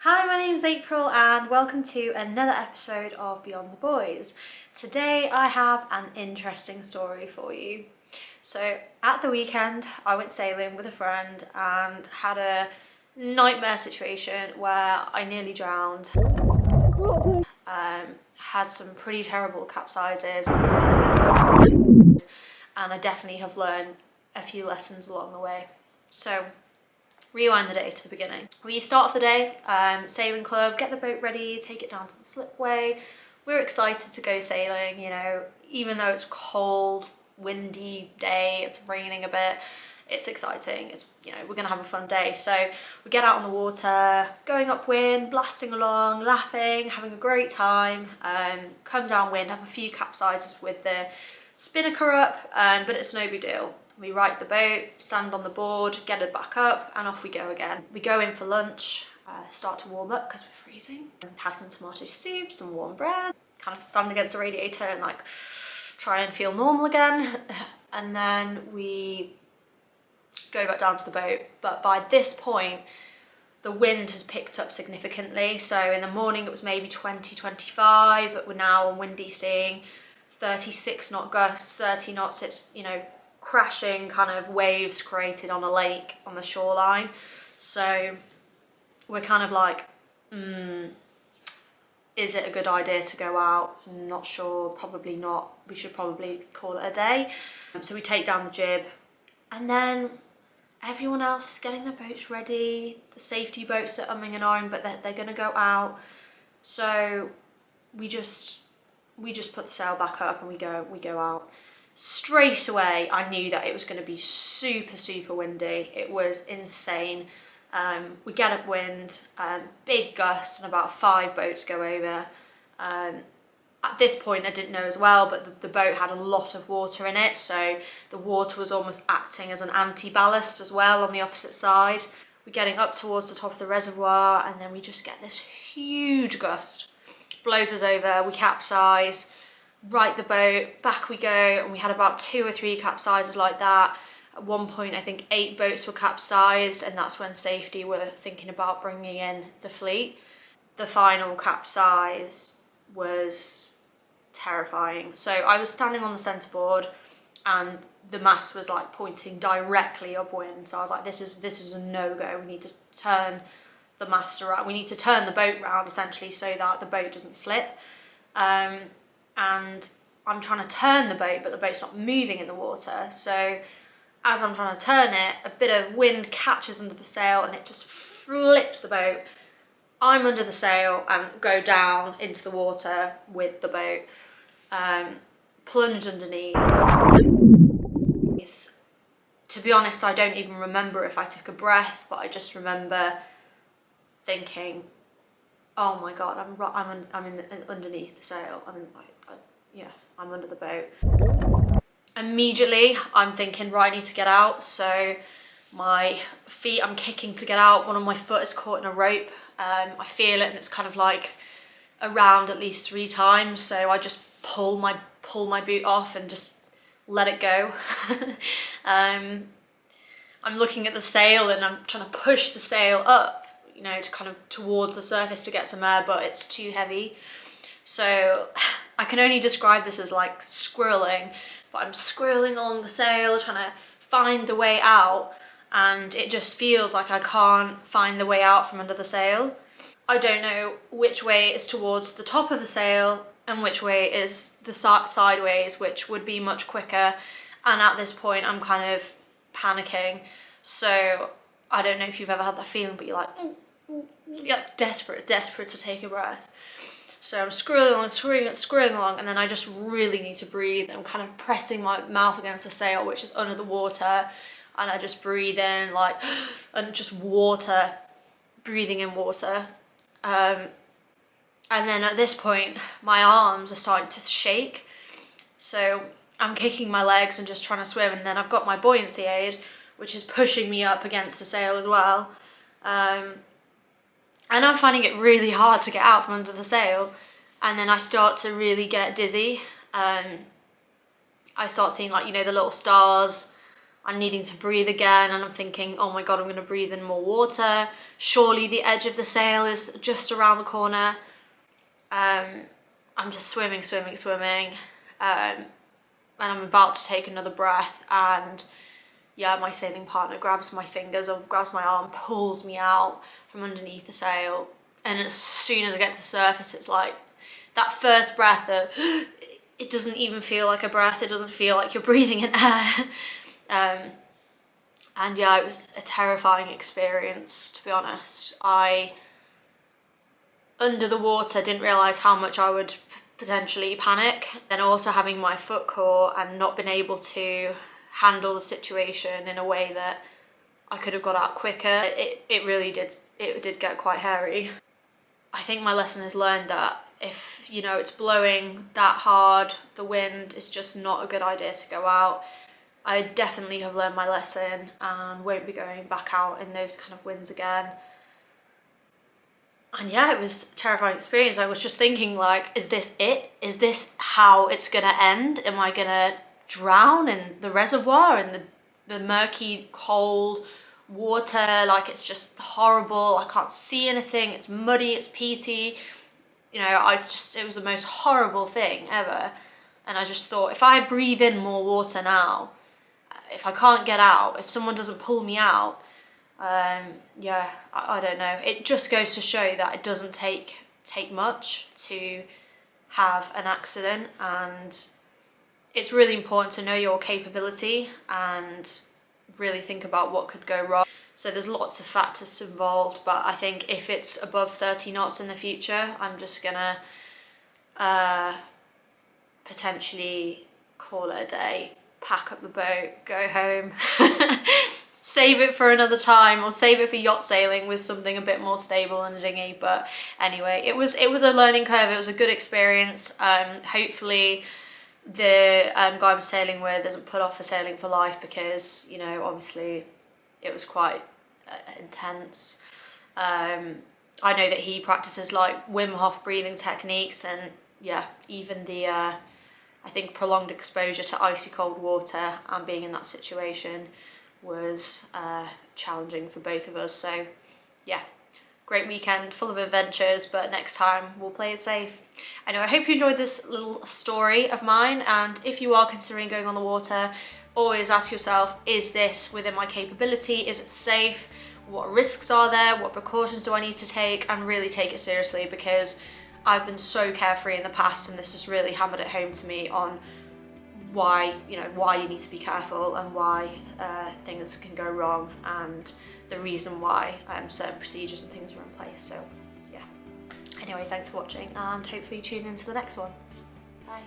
Hi, my name's April and welcome to another episode of Beyond the Boys. Today I have an interesting story for you. So at the weekend I went sailing with a friend and had a nightmare situation where I nearly drowned. Had some pretty terrible capsizes and I definitely have learned a few lessons along the way. So rewind the day to the beginning. We start off the day, sailing club, get the boat ready, take it down to the slipway. We're excited to go sailing, you know, even though it's cold, windy day, it's raining a bit, it's exciting. It's, you know, we're gonna have a fun day. So we get out on the water, going upwind, blasting along, laughing, having a great time, come downwind, have a few capsizes with the spinnaker up, but it's no big deal. We right the boat, stand on the board, get it back up, and off we go again. We go in for lunch, start to warm up because we're freezing, have some tomato soup, some warm bread, kind of stand against the radiator and like try and feel normal again. And then we go back down to the boat. But by this point, the wind has picked up significantly. So in the morning it was maybe 20, 25, but we're now on windy seeing 36 knot gusts, 30 knots. It's, you know, crashing kind of waves created on a lake on the shoreline. So we're kind of like, is it a good idea to go out? Not sure, probably not. We should probably call it a day. So we take down the jib and then everyone else is getting their boats ready. The safety boats are umming and ahhing, but they're gonna go out. So we just put the sail back up and we go out. Straight away I knew that it was going to be super windy. It was insane. We get upwind, big gust, and about 5 boats go over. At this point I didn't know as well, but the boat had a lot of water in it, so the water was almost acting as an anti-ballast as well on the opposite side. We're getting up towards the top of the reservoir and then we just get this huge gust. Blows us over, we capsize, right the boat, back we go, and we had about 2 or 3 capsizes like that. At one point I think 8 boats were capsized, and that's when safety were thinking about bringing in the fleet. The final capsize was terrifying. So I was standing on the centreboard and the mast was like pointing directly upwind, so I was like, this is a no-go. We need to turn the mast around, we need to turn the boat round essentially so that the boat doesn't flip. And I'm trying to turn the boat, but the boat's not moving in the water. So as I'm trying to turn it, a bit of wind catches under the sail and it just flips the boat. I'm under the sail and go down into the water with the boat, plunge underneath. To be honest, I don't even remember if I took a breath, but I just remember thinking, oh my God, I'm underneath the sail. I'm under the boat. Immediately, I'm thinking, right, I need to get out. So my feet, I'm kicking to get out. One of my foot is caught in a rope. I feel it and it's kind of like around at least 3 times. So I just pull my boot off and just let it go. I'm looking at the sail and I'm trying to push the sail up, you know, to kind of towards the surface to get some air, but it's too heavy. So I can only describe this as like squirreling, but I'm squirreling along the sail, trying to find the way out, and it just feels like I can't find the way out from under the sail. I don't know which way is towards the top of the sail and which way is the sideways, which would be much quicker. And at this point I'm kind of panicking. So I don't know if you've ever had that feeling, but you're like desperate to take a breath. So I'm screwing along, and then I just really need to breathe. I'm kind of pressing my mouth against the sail, which is under the water, and I just breathe in like, and just water, breathing in water. And then at this point, my arms are starting to shake. So I'm kicking my legs and just trying to swim, and then I've got my buoyancy aid, which is pushing me up against the sail as well. And I'm finding it really hard to get out from under the sail. And then I start to really get dizzy. I start seeing, like, you know, the little stars I'm needing to breathe again, and I'm thinking, oh my God, I'm gonna breathe in more water. Surely the edge of the sail is just around the corner. I'm just swimming, and I'm about to take another breath, and yeah, my sailing partner grabs my fingers or grabs my arm, pulls me out from underneath the sail, and as soon as I get to the surface, it's like that first breath of, it doesn't even feel like a breath, it doesn't feel like you're breathing in air. And yeah, it was a terrifying experience, to be honest. Under the water, didn't realise how much I would potentially panic. Then also having my foot caught and not being able to handle the situation in a way that I could have got out quicker, it really did, it did get quite hairy. I think my lesson is learned that if, you know, it's blowing that hard, the wind is just not a good idea to go out. I definitely have learned my lesson and won't be going back out in those kind of winds again. And yeah, it was a terrifying experience. I was just thinking, like, is this it? Is this how it's gonna end? Am I gonna drown in the reservoir and the murky, cold water? Like, it's just horrible. I can't see anything. It's muddy, it's peaty. You know, it was the most horrible thing ever. And I just thought, if I breathe in more water now, if I can't get out, if someone doesn't pull me out, yeah, I don't know. It just goes to show that it doesn't take much to have an accident, and it's really important to know your capability and really think about what could go wrong. So there's lots of factors involved, but I think if it's above 30 knots in the future, I'm just gonna potentially call it a day, pack up the boat, go home, save it for another time, or save it for yacht sailing with something a bit more stable than a dinghy. But anyway, it was a learning curve. It was a good experience. Hopefully the guy I'm sailing with isn't put off for sailing for life, because, you know, obviously it was quite intense. I know that he practices like Wim Hof breathing techniques, and yeah, even the I think prolonged exposure to icy cold water and being in that situation was challenging for both of us. So yeah, great weekend full of adventures, but next time we'll play it safe. Anyway, I hope you enjoyed this little story of mine, and if you are considering going on the water, always ask yourself, is this within my capability? Is it safe? What risks are there? What precautions do I need to take? And really take it seriously, because I've been so carefree in the past, and this has really hammered it home to me on why you need to be careful, and why things can go wrong, and the reason why certain procedures and things are in place. So yeah, anyway, thanks for watching, and hopefully tune into the next one. Bye.